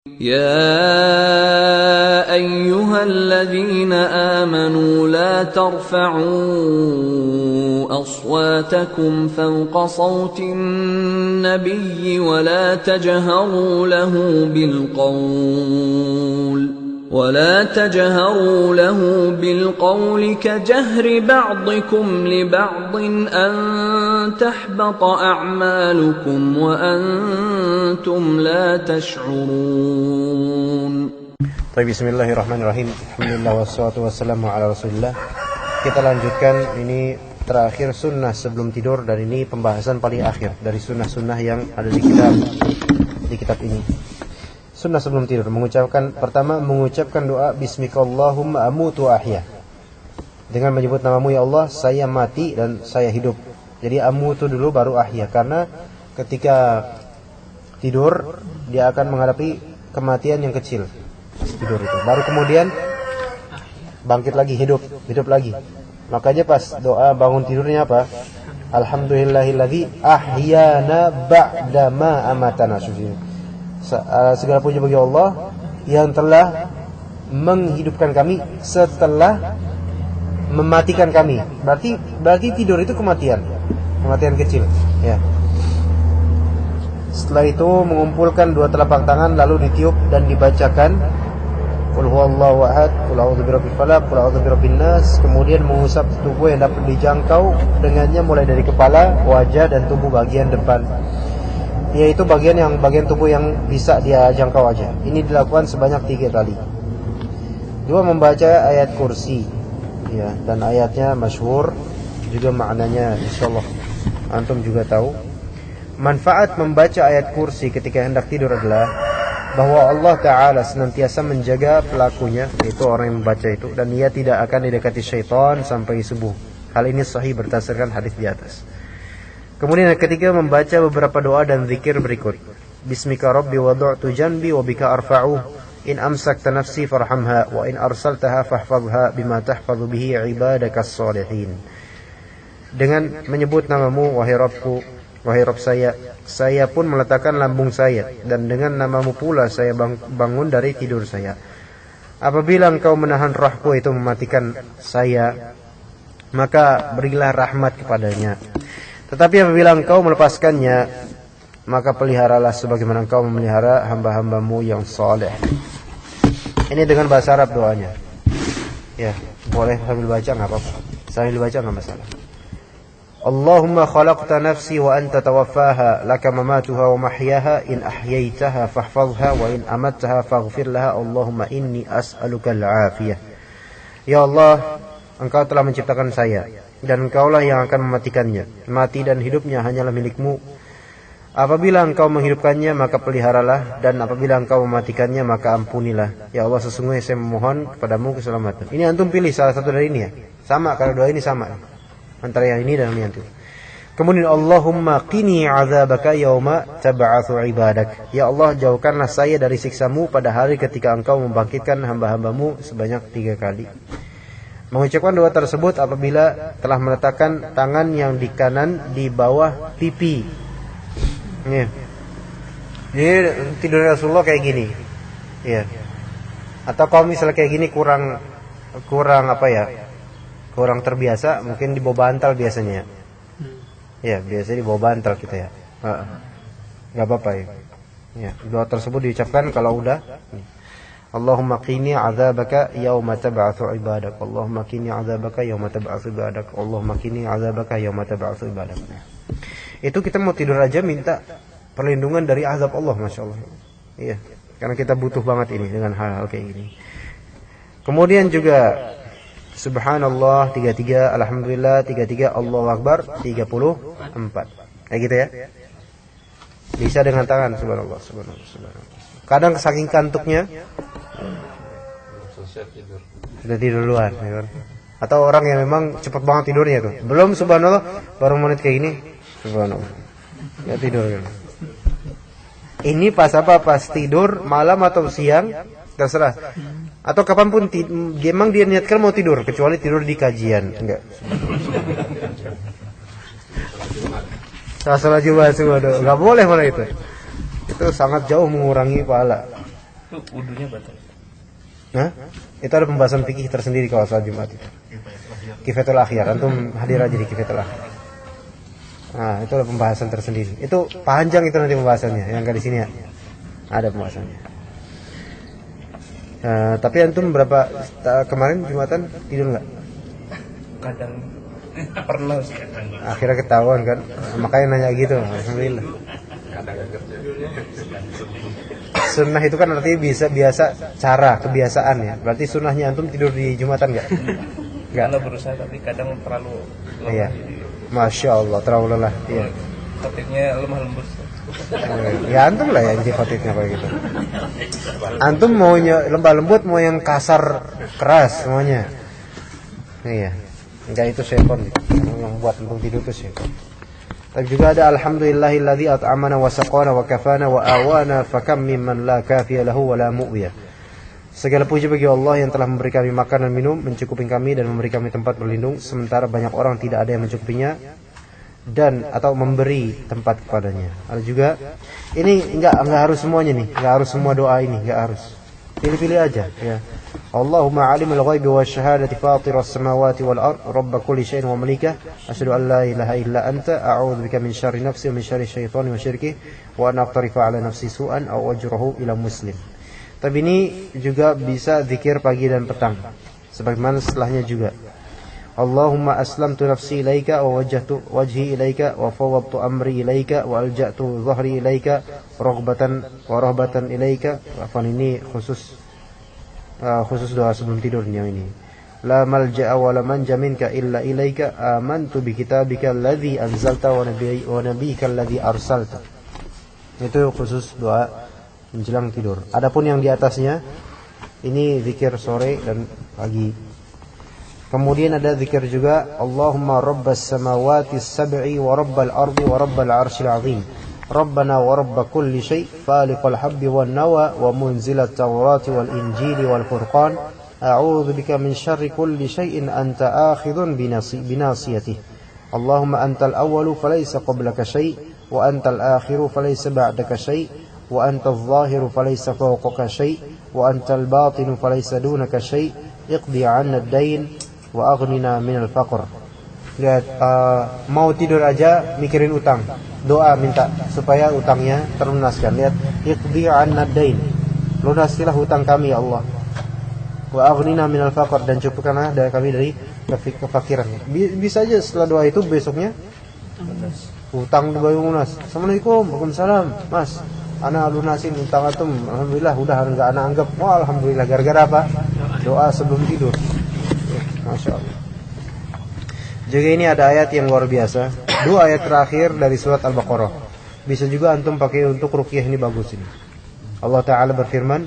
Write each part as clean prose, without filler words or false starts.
يا أيها الذين آمنوا لا ترفعوا أصواتكم فوق صوت النبي ولا تجهروا له بالقول كجهر بعضكم لبعض أن تحبط أعمالكم وأنتم لا تشعرون. Bismillahirrahmanirrahim. Alhamdulillah wassalatu wassalamu ala Rasulillah. Kita lanjutkan, ini terakhir sunnah sebelum tidur, dan ini pembahasan paling akhir dari sunnah-sunnah yang ada di kitab ini. Sunnah sebelum tidur, pertama mengucapkan doa Bismikallahumma amutu ahya, dengan menyebut namamu ya Allah, saya mati dan saya hidup. Jadi amutu dulu baru ahya, karena ketika tidur dia akan menghadapi kematian yang kecil. Tidur itu baru kemudian bangkit lagi, hidup lagi. Makanya pas doa bangun tidurnya apa? Alhamdulillahilladzi ahyana ba'da ma amatana. Segala puji bagi Allah yang telah menghidupkan kami setelah mematikan kami. Berarti tidur itu kematian kecil, ya. Setelah itu mengumpulkan dua telapak tangan lalu ditiup dan dibacakan Qul huwallahu ahad, Qul a'udzu birabbil falaq, Qul a'udzu birabbin nas. Kemudian mengusap tubuh yang dapat dijangkau dengannya mulai dari kepala, wajah dan tubuh bagian depan, yaitu bagian tubuh yang bisa dia jangkau aja. Ini dilakukan sebanyak 3 kali. 2, membaca ayat kursi, ya, dan ayatnya masyhur juga, maknanya insyaallah antum juga tahu. Manfaat membaca ayat kursi ketika hendak tidur adalah bahwa Allah Ta'ala senantiasa menjaga pelakunya, yaitu orang yang membaca itu, dan ia tidak akan didekati syaitan sampai subuh. Hal ini sahih berdasarkan hadis di atas. Kemudian ketiga, membaca beberapa doa dan zikir berikut. Bismika rabbi wadu'tu janbi wa bika arfa'u, in amsakta nafsi farhamha, wa in arsaltaha fahfadha bima tahfadhu bihi ibadakas salihin. Dengan menyebut namamu, wahai Rabbku, wahai Rabb saya pun meletakkan lambung saya, dan dengan namamu pula saya bangun dari tidur saya. Apabila engkau menahan rohku, itu mematikan saya, maka berilah rahmat kepadanya. Tetapi apabila engkau melepaskannya, maka peliharalah sebagaimana engkau memelihara hamba-hambamu yang saleh. Ini dengan bahasa Arab doanya. Ya, boleh sambil baca enggak apa-apa. Sambil baca enggak masalah. Allahumma khalaqta nafsi wa anta tawaffaha, laka mamatuha wa mahyaha, in ahyaitaha fahfazha wa in amattaha faghfir laha, Allahumma inni as'aluka al-afiyah. Ya Allah, engkau telah menciptakan saya, dan engkaulah yang akan mematikannya. Mati dan hidupnya hanyalah milikmu. Apabila engkau menghidupkannya, maka peliharalah, dan apabila engkau mematikannya, maka ampunilah. Ya Allah, sesungguhnya saya memohon kepadamu keselamatan. Ini antum pilih salah satu dari ini, ya. Sama, karena doa ini sama antara yang ini dan yang itu. Kemudian Allahumma qini azabaka yauma tab'atsu ibadak. Ya Allah, jauhkanlah saya dari siksamu pada hari ketika engkau membangkitkan hamba-hambamu sebanyak 3 kali. Mengucapkan doa tersebut apabila telah meletakkan tangan yang di kanan di bawah pipi. Ya. Jadi tidur Rasulullah kayak gini. Ya. Atau kalau misalnya kayak gini kurang apa ya? Kurang terbiasa, mungkin di bawah bantal biasanya. Ya, biasanya di bawah bantal kita ya. Enggak apa-apa ya. Ya, doa tersebut diucapkan kalau udah. Allahumma qini azabaka yauma tab'atsu ibadak. Allahumma qini azabaka yauma tab'atsu ibadak. Allahumma qini azabaka yauma tab'atsu ibadak. Itu kita mau tidur aja minta perlindungan dari azab Allah, masyaallah. Iya, karena kita butuh banget ini dengan hal-hal kayak gini. Kemudian juga Subhanallah 33, Alhamdulillah 33, Allahu Akbar 34. Kayak gitu ya. Bisa dengan tangan, subhanallah. Kadang saking kantuknya sudah tidur duluan, ya kan? Atau orang yang memang cepat banget tidurnya tuh. Belum subhanallah, baru menit kayak gini, subhanallah. Ya tidur kan. Ini pas apa? Pas tidur malam atau siang, terserah. Atau kapanpun memang dia niatkan mau tidur, kecuali tidur di kajian, enggak. Salah Jumat, enggak boleh malah itu. Itu sangat jauh mengurangi pahala. itu wudunya batal. Nah, itu ada pembahasan fikih tersendiri kalau sholat Jumat itu. Kifatul Akhyar, antum hadir aja di Kifatul Akhyar. Nah, itu ada pembahasan tersendiri. Itu panjang itu nanti pembahasannya, yang enggak di sini ya. Ada pembahasannya. Tapi antum berapa kemarin Jumatan tidur enggak? Kadang pernah sih. Akhirnya ketahuan kan, makanya nanya gitu. Alhamdulillah. Sunnah itu kan artinya biasa cara kebiasaan ya. Berarti sunnahnya antum tidur di Jumatan enggak? Enggak. Kalau berusaha tapi kadang terlalu lelah. Iya. Masya Allah, terlalu lelah. Iya. Khotibnya lemah lembut. Ya antum lah yang jadi khotibnya kayak gitu. Antum maunya lembah lembut, mau yang kasar keras semuanya. Iya. Enggak, itu syaitan yang buat antum tidur itu syaitan. Tapi juga ada alhamdulillahilladzi at'amana wa saqana wa kafana wa awana fakam mimman la kafiya lahu wa la mu'wiya. Segala puji bagi Allah yang telah memberi kami makan dan minum, mencukupi kami dan memberi kami tempat berlindung, sementara banyak orang tidak ada yang mencukupinya dan atau memberi tempat kepadanya. Ada juga ini enggak harus semuanya nih, enggak harus semua doa ini, enggak harus. Pilih-pilih aja ya. Allahumma alimul ghaibi wasyahadati fatiras samawati wal ard rabb kulli syai'in wa malikah asyhadu an la ilaha illa anta a'udzubika min syarri nafsi wa min syarri syaitani wa syirki wa an aqtarifa ala nafsi su'an aw ajrahu ila muslim. Tapi ini juga bisa zikir pagi dan petang sebagaimana setelahnya juga. Allahumma aslamtu nafsi ilaika wa wajjahtu wajhi ilaika wa fawwadtu amri ilaika wa alja'tu dhahri ilaika raghbatan wa rahbatan ilaika. Afwan, ini khusus doa sebelum tidur yang ini. La malja'a wa la manja minka illa ilaika amantu bi kitabika alladhi anzalta wa nabiyyika alladhi arsalta. Itu khusus doa menjelang tidur. Adapun yang di atasnya ini zikir sore dan pagi. Kemudian ada zikir juga Allahumma rabbas samawati sab'i wa rabbal ardi wa rabbal arshil azim. Rabbana wa rabb kulli syai' faliqal habbi wan nawa wa munzilat tawrati wal injili wal furqan a'udzu bika min syarri kulli syai'in anta akhidhun binasiyatihi. Allahumma antal awwalu falaysa qablaka syai' wa antal akhiru falaysa ba'daka syai' wa antal zahiru falaysa fawqaka syai' wa antal batinu falaysa dunaka syai' iqdi 'anna ad-dain wa aghnina minal faqr. Lihat, mau tidur aja mikirin utang, doa minta supaya utangnya terlunaskan. Lihat, iqdi 'anna ad-dain, lunasilah hutang kami ya Allah. Wa aghnina minal faqr, dan cukupkanlah dari kami dari kefakiran. Bisa aja setelah doa itu besoknya utang baru lunas. Assalamualaikum, waalaikumsalam, Mas, ana lunasin utang antum. Alhamdulillah, udah enggak ana anggap. Wah, alhamdulillah, gara-gara apa? Doa sebelum tidur. Masya Allah. Juga ini ada ayat yang luar biasa. Dua ayat terakhir dari surat Al-Baqarah. Bisa juga antum pakai untuk ruqyah, ini bagus ini. Allah Ta'ala berfirman,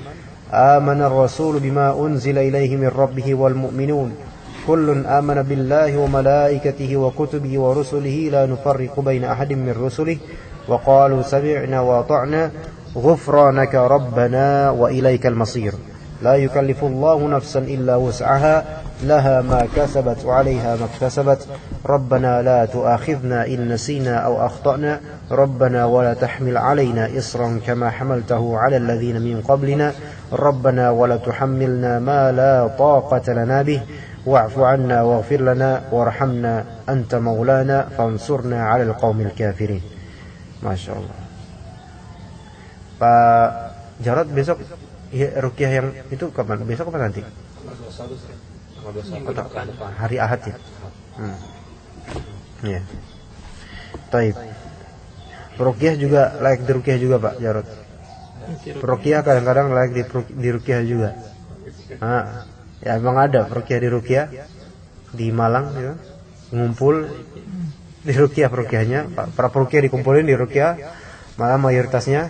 Amana ar-rasulu bima unzila ilaihi min rabbihi wal mu'minun. Kullun amana billahi wa malaikatihi wa kutubihi wa rusulihi la nufarriqu baina ahadin min rusulihi wa qalu sami'na wa ata'na ghufranaka rabbana wa ilaikal masir. La yukallifullahu nafsan illa wus'aha laha ma kasabat wa 'alayha ma iktasabat. Rabbana la tu'akhidhna in nasina aw akhtana. Rabbana wa la tahmil 'alaina isran kama hamaltahu 'ala alladhina min qablina. Rabbana wa la tuhammilna ma la taqata lana bih. Wa'fu 'anna waghfir lana warhamna anta maulana fansurna 'alal qaumil kafirin. Masyaallah. Pak Jarod, besok ruqyah yang itu kapan? Besok apa nanti? Hari Ahad ya. Iya. Taib. Ruqyah juga layak diruqyah juga Pak Jarod. Ruqyah kadang-kadang layak diruqyah juga. Ya emang ada ruqyah di ruqyah di Malang ya. Ngumpul di ruqyah ruqyahnya, para peruqyah dikumpulin di ruqyah, malah mayoritasnya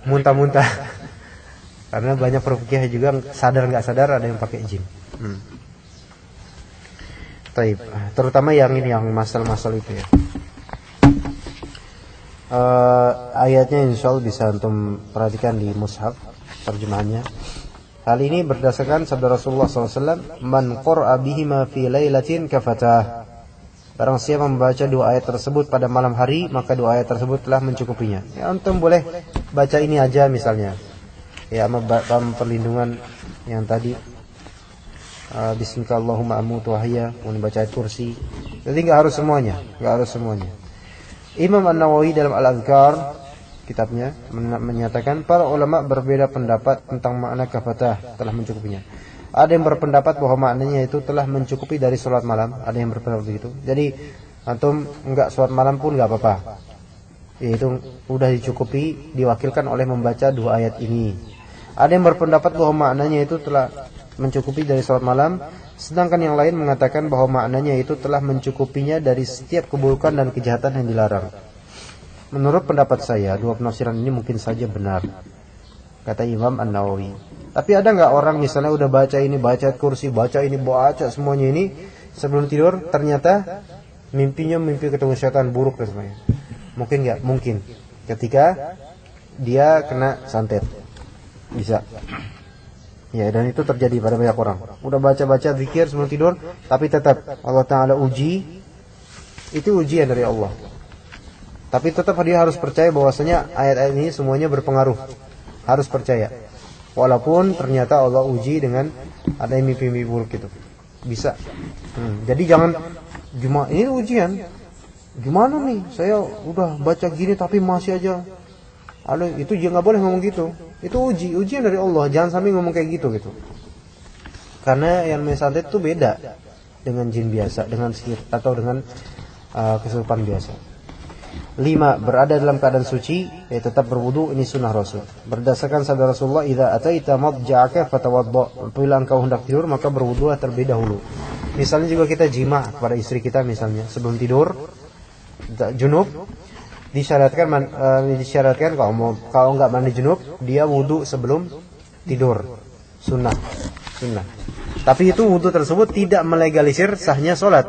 muntah-muntah. Karena banyak peruqyah juga sadar nggak sadar ada yang pakai jin. Taib. Terutama yang ini, yang masal-masal itu ya. Ayatnya insyaallah bisa antum perhatikan di mushaf terjemahannya. Hal ini berdasarkan sabda Rasulullah SAW, Man qara'a bihima fi lailatin kafatah. Barang siapa membaca dua ayat tersebut pada malam hari, maka dua ayat tersebut telah mencukupinya. Ya, antum boleh baca ini aja misalnya. Ya, sama perlindungan yang tadi. Bismillahirrahmanirrahim amutu wa ahya, kemudian baca ayat kursi. Jadi enggak harus semuanya. Imam An-Nawawi dalam Al-Adhkar kitabnya menyatakan para ulama berbeda pendapat tentang makna kafatah telah mencukupinya. Ada yang berpendapat bahwa maknanya itu telah mencukupi dari sholat malam, ada yang berpendapat begitu. Jadi antum enggak sholat malam pun enggak apa-apa. Itu sudah dicukupi, diwakilkan oleh membaca 2 ayat ini. Ada yang berpendapat bahwa maknanya itu telah mencukupi dari sholat malam, sedangkan yang lain mengatakan bahwa maknanya itu telah mencukupinya dari setiap keburukan dan kejahatan yang dilarang. Menurut pendapat saya, 2 penafsiran ini mungkin saja benar, kata Imam An-Nawawi. Tapi ada nggak orang misalnya udah baca ini, baca kursi, baca ini, baca semuanya ini, sebelum tidur ternyata mimpinya mimpi ketemu syaitan buruk dan semuanya. Mungkin nggak? Mungkin. Ketika dia kena santet, bisa. Ya, dan itu terjadi pada banyak orang. Udah baca-baca zikir sebelum tidur, tapi tetap Allah Ta'ala uji. Itu ujian dari Allah. Tapi tetap dia harus percaya bahwasanya ayat-ayat ini semuanya berpengaruh. Harus percaya. Walaupun ternyata Allah uji dengan ada mimpi-mimpi buruk itu. Bisa. Jadi jangan cuma ini ujian. Gimana nih? Saya udah baca gini tapi masih aja. Itu juga nggak boleh ngomong gitu. Itu ujian dari Allah. Jangan sampai ngomong kayak gitu. Karena yang santet itu beda dengan jin biasa, dengan sihir atau dengan kesurupan biasa. 5. Berada dalam keadaan suci, tetap berwudu. Ini sunnah Rasul. Berdasarkan sabda Rasulullah, "Idza ataita madja'aka fatawadda." Apabila engkau hendak tidur, maka berwudu terlebih dahulu. Misalnya juga kita jima kepada istri kita misalnya sebelum tidur, junub, disyaratkan kalau enggak mandi junub, dia wudu sebelum tidur. Sunnah. Tapi itu wudu tersebut tidak melegalisir sahnya sholat.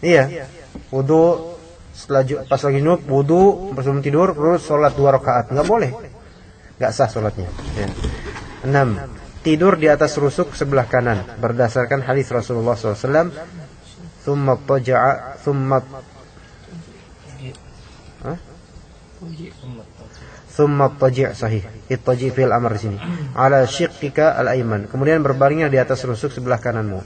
Iya. Wudu pas lagi junub, wudu sebelum tidur, terus sholat 2 rakaat, enggak boleh. Enggak sah sholatnya. Ya. 6. Tidur di atas rusuk sebelah kanan berdasarkan hadis Rasulullah SAW. Thumma taji' sahih. Ittaji' fil amr sini. Ala syiqqika al-ayman. Kemudian berbaringlah di atas rusuk sebelah kananmu.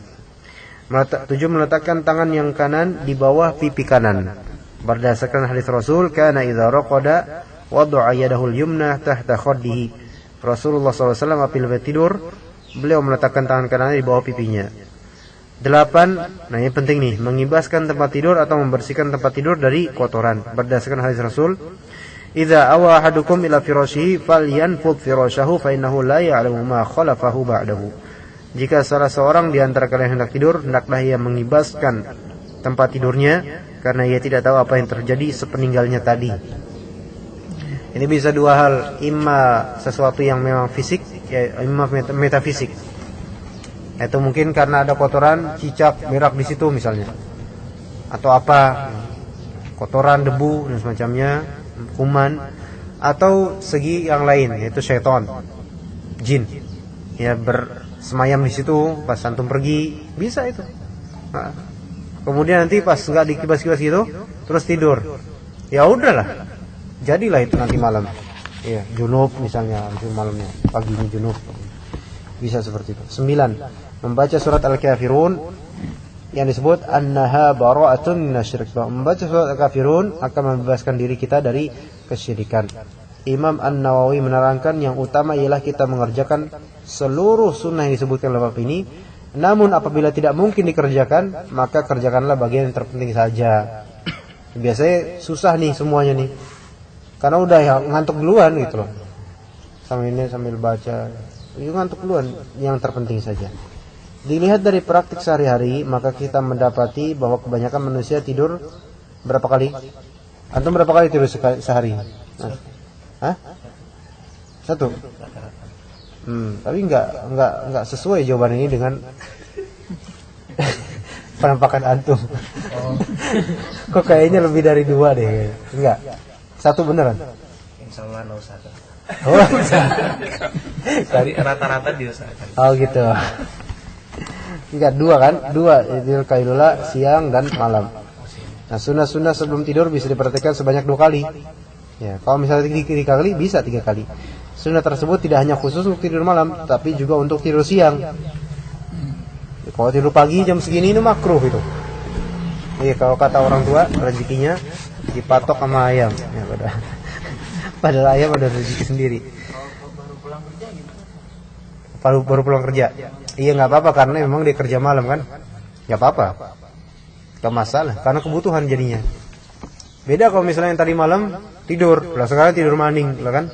7. Meletakkan tangan yang kanan di bawah pipi kanan. Berdasarkan hadis Rasul, kana idza raqada wada'a yadahu al-yumna tahta khaddihi. Rasulullah SAW apabila tidur, beliau meletakkan tangan kanannya di bawah pipinya. 8. Nah ini penting nih, mengibaskan tempat tidur atau membersihkan tempat tidur dari kotoran. Berdasarkan hadis Rasul, idza awa ahadukum ila firashihi falyanfud firashahu fa innahu la ya'lamu ma khalafahu ba'dahu. Jika salah seorang di antara kalian hendak tidur, hendaklah ia mengibaskan tempat tidurnya, karena ia tidak tahu apa yang terjadi sepeninggalnya tadi. Ini bisa 2 hal, imma sesuatu yang memang fisik, ya, imma metafisik. Itu mungkin karena ada kotoran, cicak, berak di situ misalnya, atau apa, kotoran, debu dan semacamnya, kuman, atau segi yang lain, yaitu syaitan, jin, ya bersemayam di situ pas antum pergi, bisa itu. Nah, kemudian nanti pas nggak dikibas-kibas gitu, terus tidur, ya udahlah, jadilah itu nanti malam, ya junub misalnya, malamnya, paginya junub, bisa seperti itu. 9. Membaca surat Al-Kafirun yang disebut annaha bara'atun minasyirik. Membaca surat Al-Kafirun akan membebaskan diri kita dari kesyirikan. Imam An-Nawawi menerangkan yang utama ialah kita mengerjakan seluruh sunnah yang disebutkan dalam bab ini. Namun apabila tidak mungkin dikerjakan, maka kerjakanlah bagian yang terpenting saja. Biasanya susah nih semuanya nih, karena udah ya ngantuk duluan gitu loh. Sambil baca, itu ngantuk duluan, yang terpenting saja. Dilihat dari praktik sehari-hari, maka kita mendapati bahwa kebanyakan manusia tidur berapa kali? Antum berapa kali tidur sehari? Hah? 1? Tapi enggak sesuai jawaban ini dengan penampakan antum. Kok kayaknya lebih dari 2 deh. Enggak. 1 beneran? Insyaallah enggak usah. Oh, Tadi rata-rata diusahakan. Oh gitu. Enggak, 2 kan? 2 Idul Kailula siang dan malam. Nah, sunnah-sunnah sebelum tidur bisa diperhatikan sebanyak 2 kali. Ya, kalau misalnya 3 kali bisa 3 kali. sunnah tersebut tidak hanya khusus untuk tidur malam, tapi juga untuk tidur siang. Kalau tidur pagi jam segini itu makruh itu. Iya, kalau kata orang tua rezekinya dipatok sama ayam. Ya, padahal ayam ada rezeki sendiri. Baru pulang kerja. Iya, nggak apa-apa karena memang dia kerja malam kan. Nggak apa-apa. Nggak masalah karena kebutuhan jadinya. Beda kalau misalnya yang tadi malam tidur, lah sekarang tidur maning, lah kan?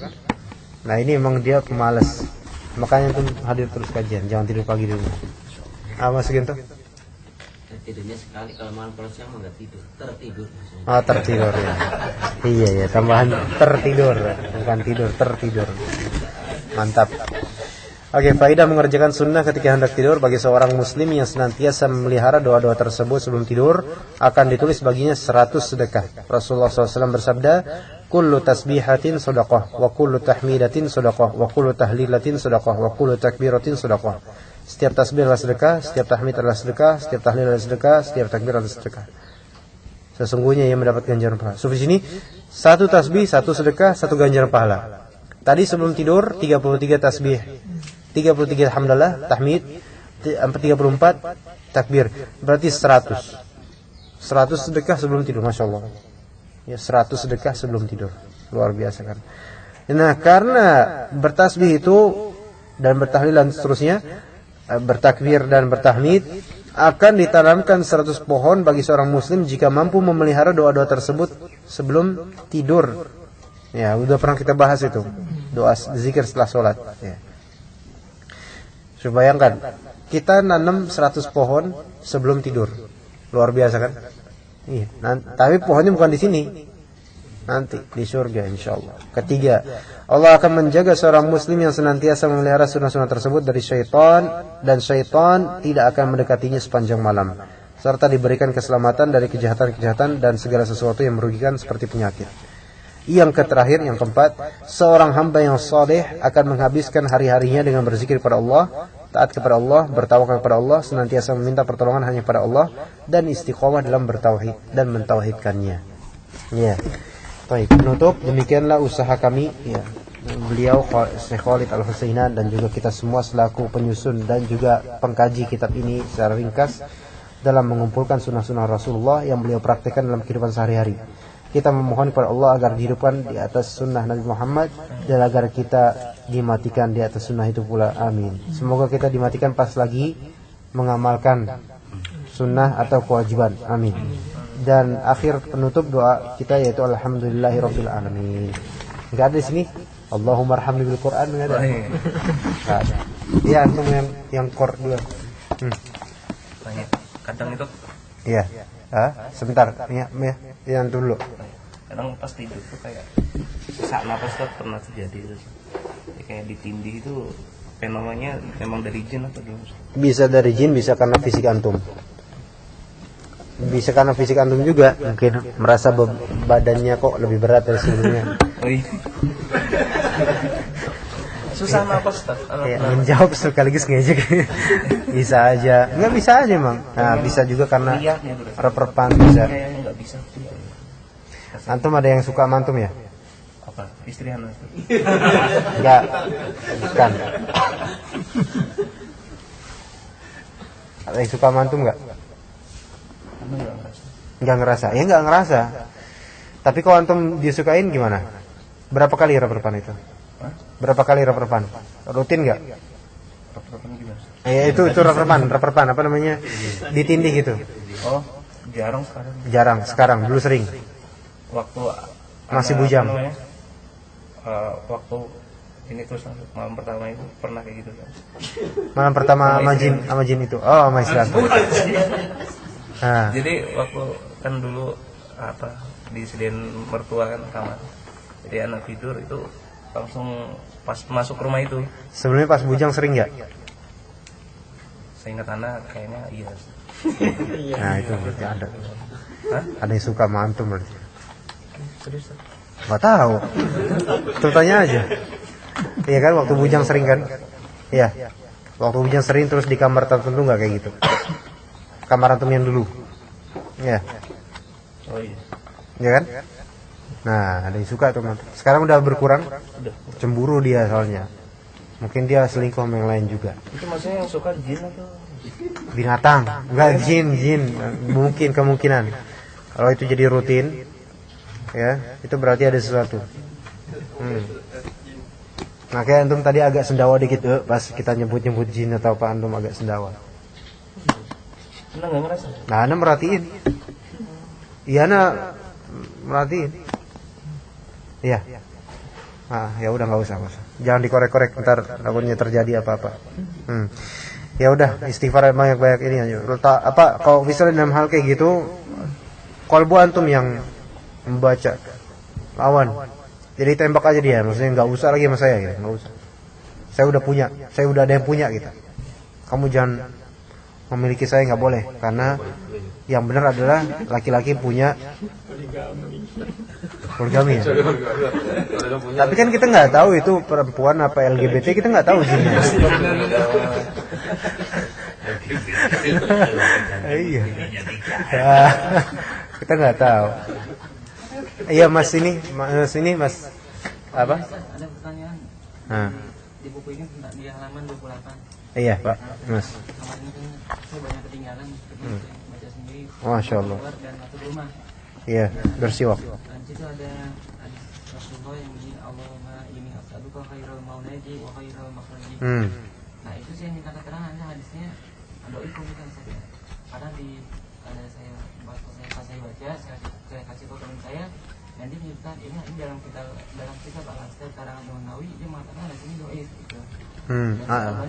Nah ini memang dia pemalas. Makanya tuh hadir terus kajian, jangan tidur pagi dulu. Mas Gento? Tidurnya sekali, kalau malam kalau siang nggak tidur, tertidur. Tertidur ya. Iya ya, tambahan tertidur, bukan tidur, tertidur. Mantap. Oke, faedah mengerjakan sunnah ketika hendak tidur bagi seorang muslim yang senantiasa memelihara doa-doa tersebut sebelum tidur akan ditulis baginya 100 sedekah. Rasulullah SAW bersabda, kullu tasbihatin sadaqah, wa kullu tahmidatin sadaqah, wa kullu tahlilatin sadaqah, wa kullu takbiratin sadaqah. Setiap tasbih adalah sedekah, setiap tahmid adalah sedekah, setiap tahlil adalah sedekah, setiap takbir adalah sedekah. Sesungguhnya ia mendapat ganjaran pahala. So di sini satu tasbih, satu sedekah, satu ganjaran pahala. Tadi sebelum tidur 33 tasbih, 33 alhamdulillah, tahmid, 34 takbir, berarti 100 sedekah sebelum tidur, Masya Allah ya, 100 sedekah sebelum tidur, luar biasa kan. Nah karena bertasbih itu dan bertahlil dan seterusnya, bertakbir dan bertahmid, akan ditanamkan 100 pohon bagi seorang muslim jika mampu memelihara doa-doa tersebut sebelum tidur. Ya, udah pernah kita bahas itu, doa zikir setelah sholat ya. Bayangkan, kita nanam 100 pohon sebelum tidur. Luar biasa kan? Iya. Tapi pohonnya bukan di sini. Nanti di surga insyaallah. Ketiga, Allah akan menjaga seorang muslim yang senantiasa memelihara sunnah-sunnah tersebut dari syaitan, dan syaitan tidak akan mendekatinya sepanjang malam, serta diberikan keselamatan dari kejahatan-kejahatan dan segala sesuatu yang merugikan seperti penyakit. Yang terakhir, yang keempat, seorang hamba yang saleh akan menghabiskan hari-harinya dengan berzikir kepada Allah, taat kepada Allah, bertawakal kepada Allah, senantiasa meminta pertolongan hanya kepada Allah, dan istiqomah dalam bertauhid dan mentauhidkannya. Ya. Baik, penutup, demikianlah usaha kami ya. Beliau Syekh Khalid Al-Husainan dan juga kita semua selaku penyusun dan juga pengkaji kitab ini secara ringkas dalam mengumpulkan sunnah-sunnah Rasulullah yang beliau praktekkan dalam kehidupan sehari-hari. Kita memohon kepada Allah agar dihidupkan di atas sunnah Nabi Muhammad dan agar kita dimatikan di atas sunnah itu pula. Amin. Semoga kita dimatikan pas lagi mengamalkan sunnah atau kewajiban. Amin. Dan akhir penutup doa kita yaitu alhamdulillahirabbil alamin. Enggak ada di sini. Allahumma arhamni bil Quran, enggak ada. Enggak ada. Ya, antum yang kor dulu. Banyak. Kadang itu. Iya. Sebentar. Ya dulu. Kadang pas tidur tuh kayak sesak napas tuh pernah terjadi. Kayak ditindih itu fenomenya memang dari jin atau gimana? Bisa dari jin, bisa karena fisik antum. Bisa karena fisik antum juga. Mungkin merasa badannya kok lebih berat dari sebelumnya. Oh iya. Susah napas tak? Ya, menjawab sekaligus ngejek. Bisa aja. Enggak bisa aja emang. Nah, bisa juga karena rep-repan bisa. Kayaknya enggak bisa. Antum ada yang suka mantum ya? Apa? Istri anak? Enggak. Bukan. Ada yang suka mantum enggak? Enggak ngerasa. Ya enggak ngerasa. Tapi kalau antum disukain gimana? Berapa kali rep-repan itu? Berapa kali rep-repan? Rutin enggak? Rep-repan gimana? Itu rep-repan apa namanya? Ditindih gitu. Oh, jarang sekarang. Jarang, sekarang dulu sering. Waktu masih bujang. Waktu ini terus malam pertama itu pernah kayak gitu kan. Malam pertama sama jin itu. Oh, sama istri. Jadi waktu kan dulu disediain mertua kan kamar. Jadi anak tidur itu langsung pas masuk rumah itu. Sebelumnya pas bujang sering nggak? Saya ingat anak kayaknya iya. Nah itu berarti ada. Ada yang suka mantum berarti. Serius? Nggak tahu. Tanya aja. Iya kan waktu bujang sering kan? Iya. Waktu bujang sering terus di kamar tertentu nggak kayak gitu? Kamar antum yang dulu. Iya. Oh iya. Iya kan? Nah, ada yang suka tuh. Sekarang udah berkurang. Udah. Cemburu dia soalnya. Mungkin dia selingkuh sama yang lain juga. Itu maksudnya yang suka jin atau Binatang, enggak jin. Mungkin kemungkinan. Kalau itu jadi rutin, ya, itu berarti ada sesuatu. Makanya antum tadi agak sendawa dikit pas kita nyebut jin atau apa, antum agak sendawa. Anda nggak merasa? Nah, Anda merhatiin. Iya, Anda merhatiin. Iya. Ah, ya udah nggak usah. Jangan dikorek-korek, ntar takutnya terjadi apa-apa. Ya udah, istighfar banyak-banyak ini aja. Apa kalau misalnya dalam hal kayak gitu, qalbu antum yang membaca lawan. Jadi tembak aja dia, maksudnya nggak usah lagi sama saya gitu, nggak usah. Saya udah punya, saya udah ada yang punya gitu. Kamu jangan memiliki saya, nggak boleh, karena yang benar adalah laki-laki punya poligami ya. Tapi kan kita nggak tahu itu perempuan apa LGBT, kita nggak tahu jinnya. Iya. Kita nggak tahu. Iya Mas ini Mas apa? Ada pertanyaan. Di buku ini di halaman 28. Iya Pak Mas. Kemarin itu saya banyak ketinggalan ketika baca sendiri. Masya Allah. Dan masuk rumah. Iya, bersiwak. Dan situ ada hadis Rasulullah yang bunyi Allahumma inni as'aluka khairal maulaji wa khairal makhraji. Nah itu saya minta keterangan hadisnya doif bukan saja. Karena ada saya pas saya baca, saya kasih tahu teman saya, nanti menyebutkan ini dalam kitab Al-Astar karangan Imam Nawawi, dia mengatakan di sini doif gitu. Dan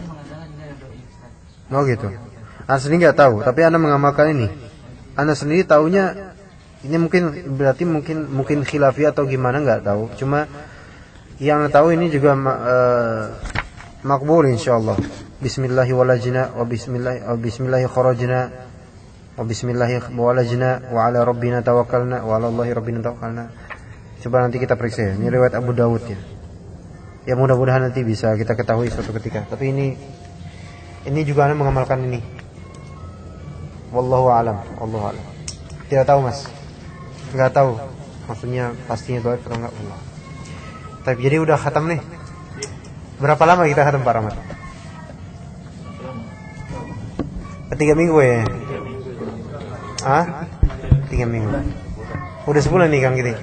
mengatakan ini ada doif. Oh gitu. Anda sendiri nggak tahu, tapi Anda mengamalkan ini. Anda sendiri taunya ini berarti mungkin khilafi atau gimana nggak tahu. Cuma yang tahu ini juga makbul insyaallah. Bismillahi walajna wa bismillahi kharajna wa bismillahi walajna wa ala rabbina tawakkalna wa ala Allahi rabbina tawakkalna. Coba nanti kita periksa ya. Ini riwayat Abu Dawud ya. Ya mudah-mudahan nanti bisa kita ketahui suatu ketika. Tapi ini juga Anda mengamalkan ini. Wallahu a'lam. Wallahu a'lam. Tidak tahu Mas. Enggak tahu. Maksudnya pastinya doa atau enggak Allah. Tapi jadi udah khatam nih. Berapa lama kita khatam Pak Rahmat? 3 minggu ya? 3 minggu. Udah sebulan nih Kang Giti.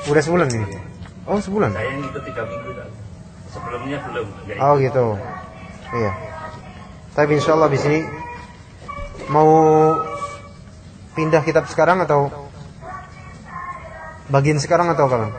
Udah sebulan nih. Oh, sebulan. Saya yang itu 3 minggu sebelumnya belum. Oh gitu. Iya. Tapi insyaallah di sini mau pindah kitab sekarang atau bagian sekarang atau kapan?